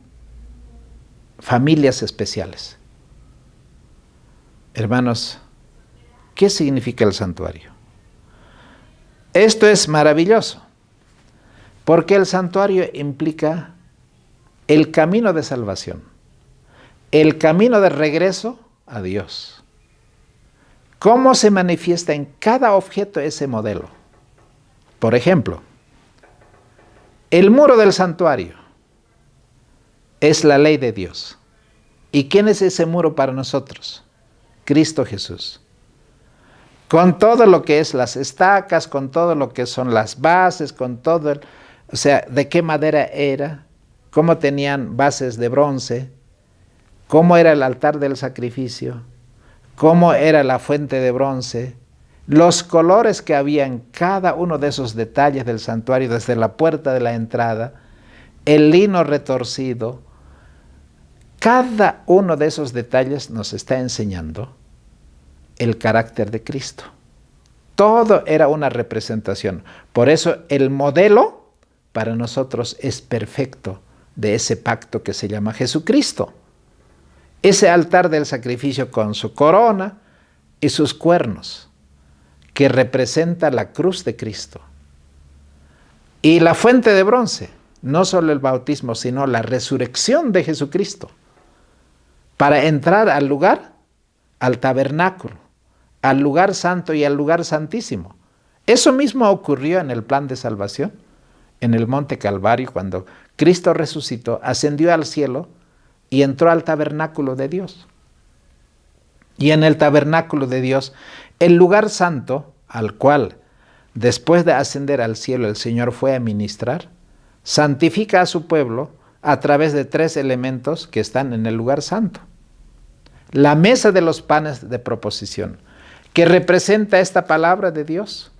familias especiales. Hermanos, ¿qué significa el santuario? Esto es maravilloso, porque el santuario implica el camino de salvación, el camino de regreso a Dios. ¿Cómo se manifiesta en cada objeto ese modelo? Por ejemplo, el muro del santuario es la ley de Dios. ¿Y quién es ese muro para nosotros? Cristo Jesús. Con todo lo que es las estacas, con todo lo que son las bases, con todo, o sea, de qué madera era, cómo tenían bases de bronce, cómo era el altar del sacrificio, cómo era la fuente de bronce, los colores que había en cada uno de esos detalles del santuario, desde la puerta de la entrada, el lino retorcido. Cada uno de esos detalles nos está enseñando el carácter de Cristo. Todo era una representación. Por eso el modelo para nosotros es perfecto de ese pacto que se llama Jesucristo. Ese altar del sacrificio con su corona y sus cuernos, que representa la cruz de Cristo. Y la fuente de bronce, no solo el bautismo, sino la resurrección de Jesucristo, para entrar al lugar, al tabernáculo, al lugar santo y al lugar santísimo. Eso mismo ocurrió en el plan de salvación, en el monte Calvario, cuando Cristo resucitó, ascendió al cielo y entró al tabernáculo de Dios. Y en el tabernáculo de Dios, el lugar santo al cual, después de ascender al cielo, el Señor fue a ministrar, santifica a su pueblo a través de 3 elementos que están en el lugar santo. La mesa de los panes de proposición, que representa esta palabra de Dios.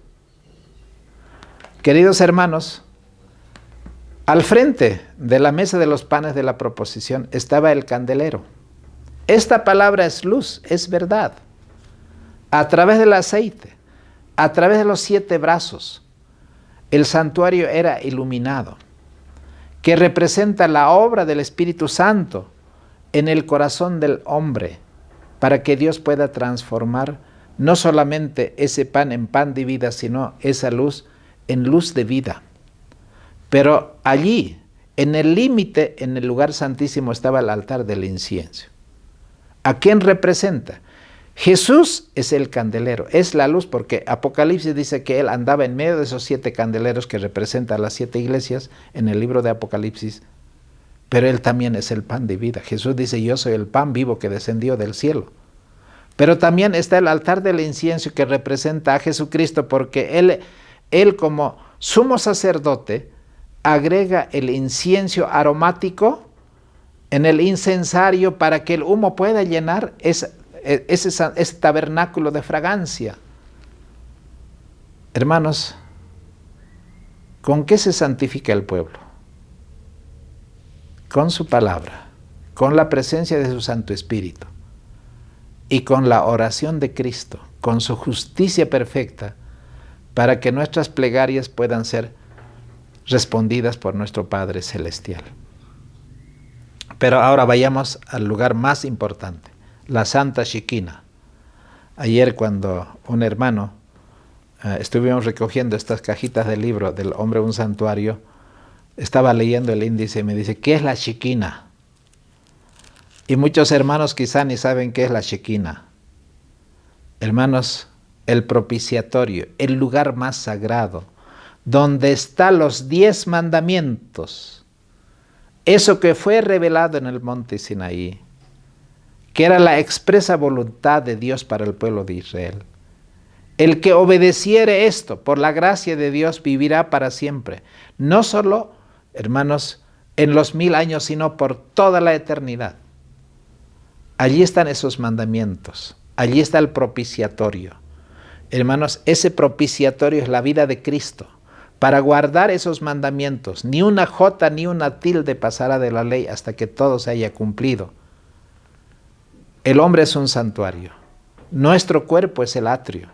Queridos hermanos, al frente de la mesa de los panes de la proposición estaba el candelero. Esta palabra es luz, es verdad. a través del aceite, a través de los 7 brazos. El santuario era iluminado, que representa la obra del Espíritu Santo en el corazón del hombre, para que Dios pueda transformar no solamente ese pan en pan de vida, sino esa luz en luz de vida. Pero allí, en el límite, en el lugar santísimo, estaba el altar del incienso. ¿A quién representa? Jesús es el candelero, es la luz, porque Apocalipsis dice que Él andaba en medio de esos 7 candeleros que representan las 7 iglesias en el libro de Apocalipsis, pero Él también es el pan de vida. Jesús dice, yo soy el pan vivo que descendió del cielo. Pero también está el altar del incienso que representa a Jesucristo, porque Él como sumo sacerdote agrega el incienso aromático en el incensario para que el humo pueda llenar ese tabernáculo de fragancia. Hermanos, ¿con qué se santifica el pueblo? Con su palabra, con la presencia de su Santo Espíritu y con la oración de Cristo, con su justicia perfecta, para que nuestras plegarias puedan ser respondidas por nuestro Padre Celestial. Pero ahora vayamos al lugar más importante, la Santa Shekinah. Ayer cuando un hermano, estuvimos recogiendo estas cajitas del libro del hombre un santuario, estaba leyendo el índice y me dice, ¿qué es la Shekinah? Y muchos hermanos quizá ni saben qué es la Shekinah. Hermanos, el propiciatorio, el lugar más sagrado, donde están los 10 mandamientos, eso que fue revelado en el monte Sinaí, que era la expresa voluntad de Dios para el pueblo de Israel. El que obedeciere esto, por la gracia de Dios, vivirá para siempre. No solo, hermanos, en los 1000 años, sino por toda la eternidad. Allí están esos mandamientos, allí está el propiciatorio. Hermanos, ese propiciatorio es la vida de Cristo. Para guardar esos mandamientos, ni una jota ni una tilde pasará de la ley hasta que todo se haya cumplido. El hombre es un santuario, nuestro cuerpo es el atrio.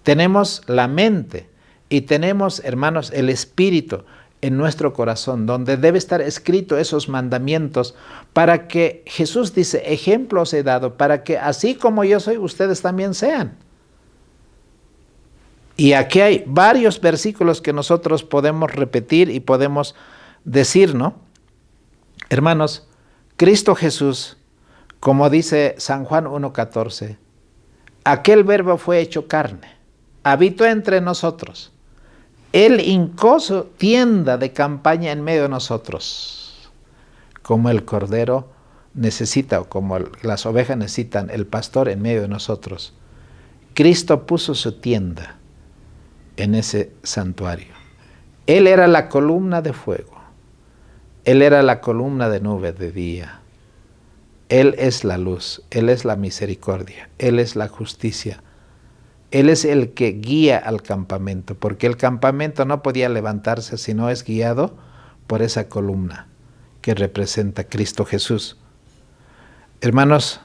Tenemos la mente y tenemos, hermanos, el espíritu en nuestro corazón, donde debe estar escrito esos mandamientos, para que Jesús dice, ejemplos he dado, para que así como yo soy, ustedes también sean. Y aquí hay varios versículos que nosotros podemos repetir y podemos decir, ¿no? Hermanos, Cristo Jesús, como dice San Juan 1:14, aquel verbo fue hecho carne, habitó entre nosotros. Él hincó su tienda de campaña en medio de nosotros, como el cordero necesita, o como las ovejas necesitan el pastor en medio de nosotros. Cristo puso su tienda en ese santuario. Él era la columna de fuego, Él era la columna de nube de día. Él es la luz, Él es la misericordia, Él es la justicia. Él es el que guía al campamento, porque el campamento no podía levantarse si no es guiado por esa columna que representa a Cristo Jesús. Hermanos,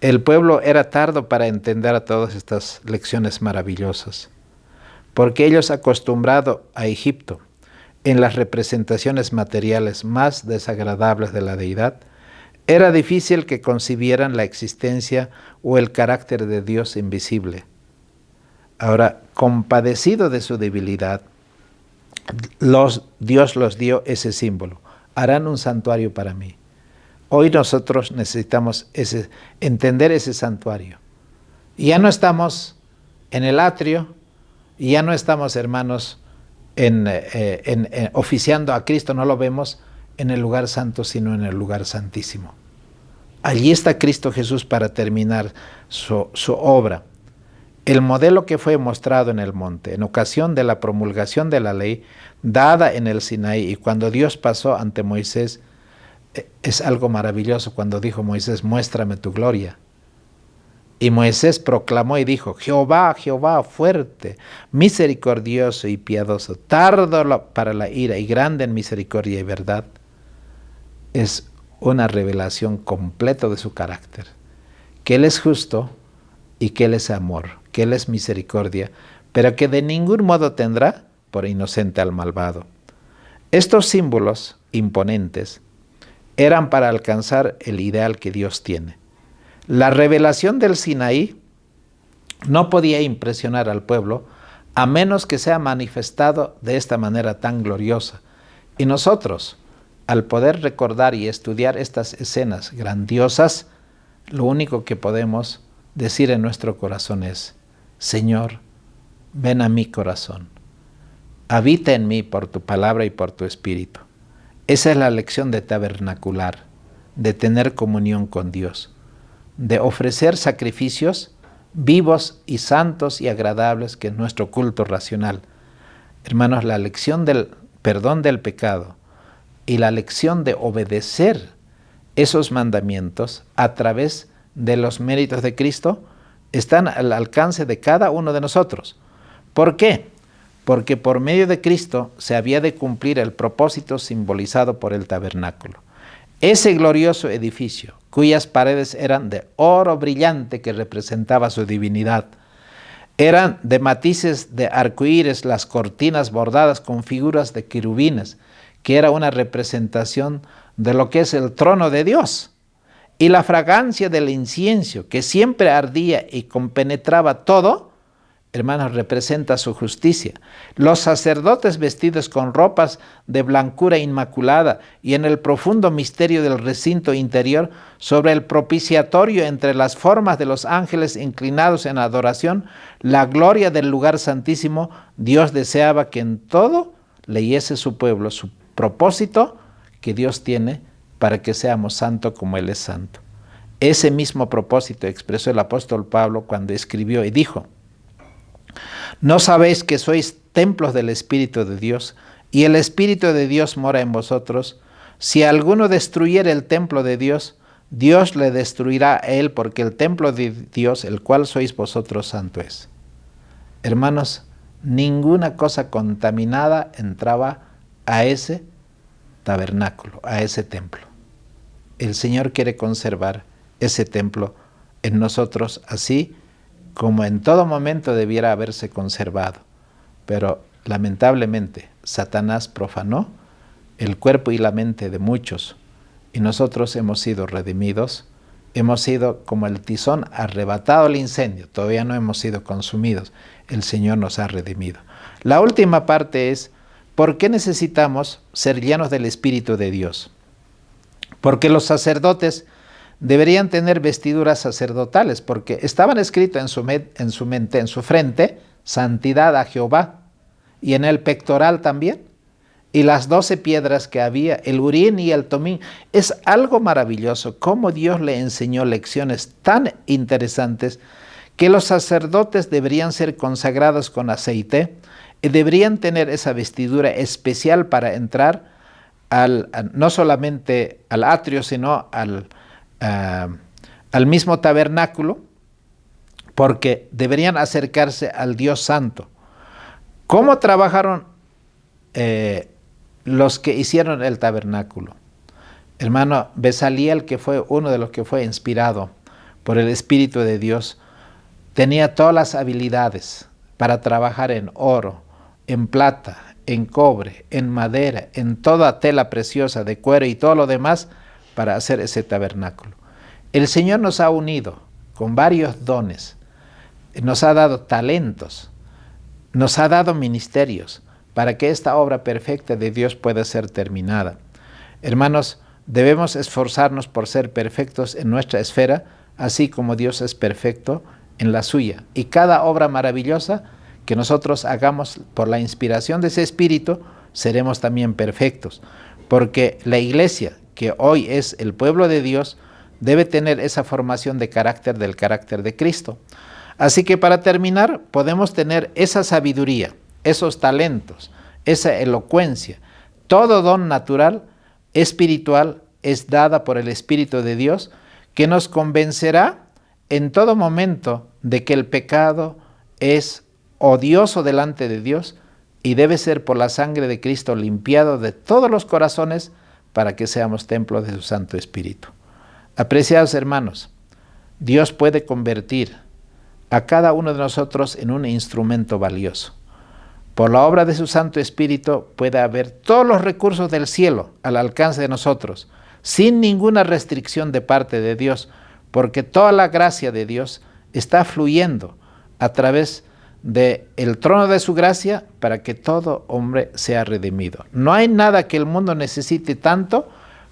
el pueblo era tardo para entender todas estas lecciones maravillosas, porque ellos acostumbrados a Egipto, en las representaciones materiales más desagradables de la deidad, era difícil que concibieran la existencia o el carácter de Dios invisible. Ahora, compadecido de su debilidad, Dios los dio ese símbolo. Harán un santuario para mí. Hoy nosotros necesitamos entender ese santuario. Ya no estamos en el atrio, ya no estamos, hermanos, oficiando a Cristo, no lo vemos en el lugar santo, sino en el lugar santísimo. Allí está Cristo Jesús para terminar su obra. El modelo que fue mostrado en el monte, en ocasión de la promulgación de la ley, dada en el Sinaí, y cuando Dios pasó ante Moisés, es algo maravilloso cuando dijo Moisés, muéstrame tu gloria. Y Moisés proclamó y dijo, Jehová, Jehová, fuerte, misericordioso y piadoso, tardo para la ira y grande en misericordia y verdad. Es una revelación completa de su carácter, que Él es justo y que Él es amor, que Él es misericordia, pero que de ningún modo tendrá por inocente al malvado. Estos símbolos imponentes eran para alcanzar el ideal que Dios tiene. La revelación del Sinaí no podía impresionar al pueblo a menos que sea manifestado de esta manera tan gloriosa. Y nosotros, al poder recordar y estudiar estas escenas grandiosas, lo único que podemos decir en nuestro corazón es: Señor, ven a mi corazón, habita en mí por tu palabra y por tu espíritu. Esa es la lección de tabernacular, de tener comunión con Dios, de ofrecer sacrificios vivos y santos y agradables, que es nuestro culto racional. Hermanos, la lección del perdón del pecado y la lección de obedecer esos mandamientos a través de los méritos de Cristo están al alcance de cada uno de nosotros. ¿Por qué? Porque por medio de Cristo se había de cumplir el propósito simbolizado por el tabernáculo. Ese glorioso edificio, cuyas paredes eran de oro brillante que representaba su divinidad, eran de matices de arcoíris las cortinas bordadas con figuras de querubines, que era una representación de lo que es el trono de Dios, y la fragancia del incienso, que siempre ardía y compenetraba todo, hermanos, representa su justicia. Los sacerdotes vestidos con ropas de blancura inmaculada y en el profundo misterio del recinto interior, sobre el propiciatorio entre las formas de los ángeles inclinados en adoración, la gloria del lugar santísimo, Dios deseaba que en todo leyese su pueblo su propósito que Dios tiene para que seamos santos como Él es santo. Ese mismo propósito expresó el apóstol Pablo cuando escribió y dijo: ¿no sabéis que sois templos del Espíritu de Dios, y el Espíritu de Dios mora en vosotros? Si alguno destruyere el templo de Dios, Dios le destruirá a él, porque el templo de Dios, el cual sois vosotros, santo es. Hermanos, ninguna cosa contaminada entraba a ese tabernáculo, a ese templo. El Señor quiere conservar ese templo en nosotros, así como en todo momento debiera haberse conservado. Pero lamentablemente Satanás profanó el cuerpo y la mente de muchos, y nosotros hemos sido redimidos, hemos sido como el tizón arrebatado al incendio, todavía no hemos sido consumidos, el Señor nos ha redimido. La última parte es: ¿por qué necesitamos ser llenos del Espíritu de Dios? Porque los sacerdotes deberían tener vestiduras sacerdotales, porque estaban escritos en su frente, santidad a Jehová, y en el pectoral también, y las 12 piedras que había, el Urín y el Tomín. Es algo maravilloso cómo Dios le enseñó lecciones tan interesantes, que los sacerdotes deberían ser consagrados con aceite, y deberían tener esa vestidura especial para entrar no solamente al atrio, sino al mismo tabernáculo, porque deberían acercarse al Dios Santo. ¿Cómo trabajaron los que hicieron el tabernáculo? Hermano, Bezaliel, que fue uno de los que fue inspirado por el Espíritu de Dios, tenía todas las habilidades para trabajar en oro, en plata, en cobre, en madera, en toda tela preciosa de cuero y todo lo demás para hacer ese tabernáculo. El Señor nos ha unido con varios dones, nos ha dado talentos, nos ha dado ministerios para que esta obra perfecta de Dios pueda ser terminada. Hermanos, debemos esforzarnos por ser perfectos en nuestra esfera, así como Dios es perfecto en la suya. Y cada obra maravillosa que nosotros hagamos por la inspiración de ese Espíritu, seremos también perfectos, porque la iglesia, que hoy es el pueblo de Dios, debe tener esa formación de carácter del carácter de Cristo. Así que para terminar, podemos tener esa sabiduría, esos talentos, esa elocuencia, todo don natural, espiritual, es dada por el Espíritu de Dios, que nos convencerá en todo momento de que el pecado es odioso delante de Dios y debe ser por la sangre de Cristo limpiado de todos los corazones para que seamos templos de su Santo Espíritu. Apreciados hermanos, Dios puede convertir a cada uno de nosotros en un instrumento valioso. Por la obra de su Santo Espíritu puede haber todos los recursos del cielo al alcance de nosotros, sin ninguna restricción de parte de Dios, porque toda la gracia de Dios está fluyendo a través del trono de su gracia para que todo hombre sea redimido. No hay nada que el mundo necesite tanto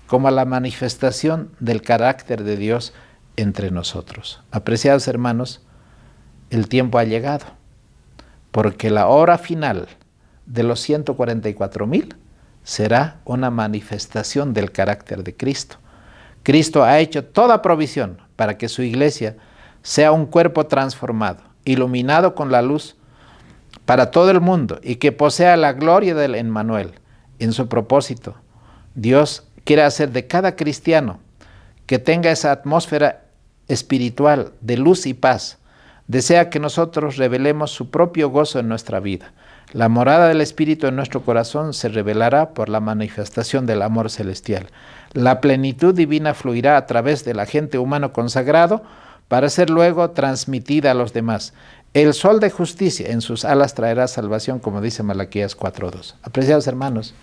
como la manifestación del carácter de Dios entre nosotros. Apreciados hermanos, el tiempo ha llegado, porque la hora final de los 144,000 será una manifestación del carácter de Cristo. Cristo ha hecho toda provisión para que su iglesia sea un cuerpo transformado, iluminado con la luz para todo el mundo y que posea la gloria del Emmanuel. En su propósito, Dios quiere hacer de cada cristiano que tenga esa atmósfera espiritual de luz y paz. Desea que nosotros revelemos su propio gozo en nuestra vida. La morada del Espíritu en nuestro corazón se revelará por la manifestación del amor celestial. La plenitud divina fluirá a través del agente humano consagrado para ser luego transmitida a los demás. El sol de justicia en sus alas traerá salvación, como dice Malaquías 4:2. Apreciados hermanos,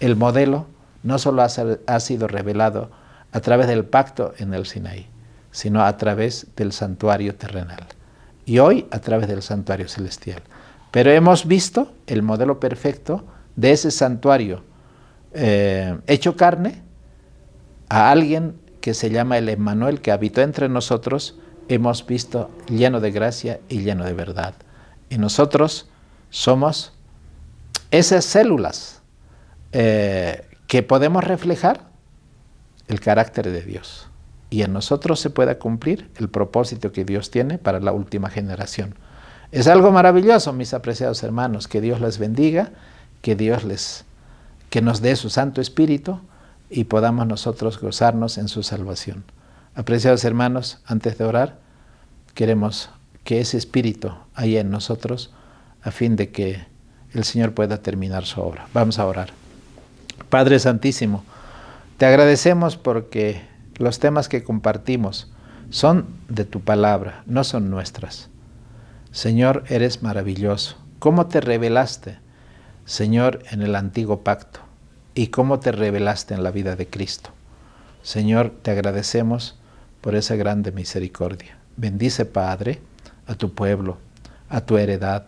el modelo no solo ha sido revelado a través del pacto en el Sinaí, sino a través del santuario terrenal. Y hoy a través del santuario celestial. Pero hemos visto el modelo perfecto de ese santuario hecho carne a alguien que se llama el Emmanuel, que habitó entre nosotros. Hemos visto lleno de gracia y lleno de verdad. Y nosotros somos esas células que podemos reflejar el carácter de Dios. Y en nosotros se pueda cumplir el propósito que Dios tiene para la última generación. Es algo maravilloso, mis apreciados hermanos, que Dios les bendiga, que nos dé su Santo Espíritu y podamos nosotros gozarnos en su salvación. Apreciados hermanos, antes de orar, queremos que ese Espíritu haya en nosotros a fin de que el Señor pueda terminar su obra. Vamos a orar. Padre Santísimo, te agradecemos porque los temas que compartimos son de tu palabra, no son nuestras. Señor, eres maravilloso. ¿Cómo te revelaste, Señor, en el antiguo pacto? ¿Y cómo te revelaste en la vida de Cristo? Señor, te agradecemos por esa grande misericordia. Bendice, Padre, a tu pueblo, a tu heredad.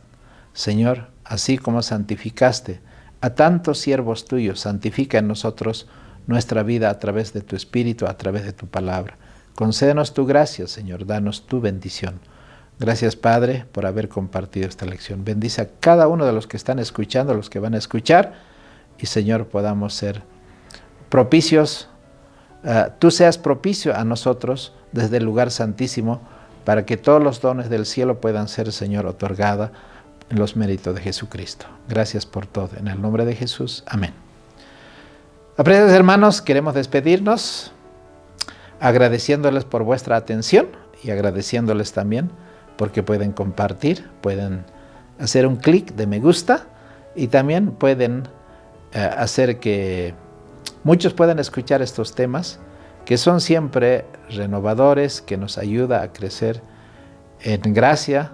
Señor, así como santificaste a tantos siervos tuyos, santifica en nosotros nuestra vida a través de tu Espíritu, a través de tu palabra. Concédenos tu gracia, Señor, danos tu bendición. Gracias, Padre, por haber compartido esta lección. Bendice a cada uno de los que están escuchando, los que van a escuchar, y, Señor, podamos ser propicios, tú seas propicio a nosotros desde el lugar santísimo, para que todos los dones del cielo puedan ser, Señor, otorgados en los méritos de Jesucristo. Gracias por todo. En el nombre de Jesús. Amén. Apreciados hermanos, queremos despedirnos agradeciéndoles por vuestra atención y agradeciéndoles también porque pueden compartir, pueden hacer un clic de me gusta y también pueden hacer que muchos puedan escuchar estos temas que son siempre renovadores, que nos ayuda a crecer en gracia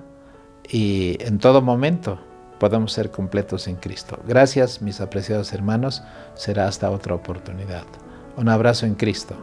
y en todo momento podemos ser completos en Cristo. Gracias, mis apreciados hermanos. Será hasta otra oportunidad. Un abrazo en Cristo.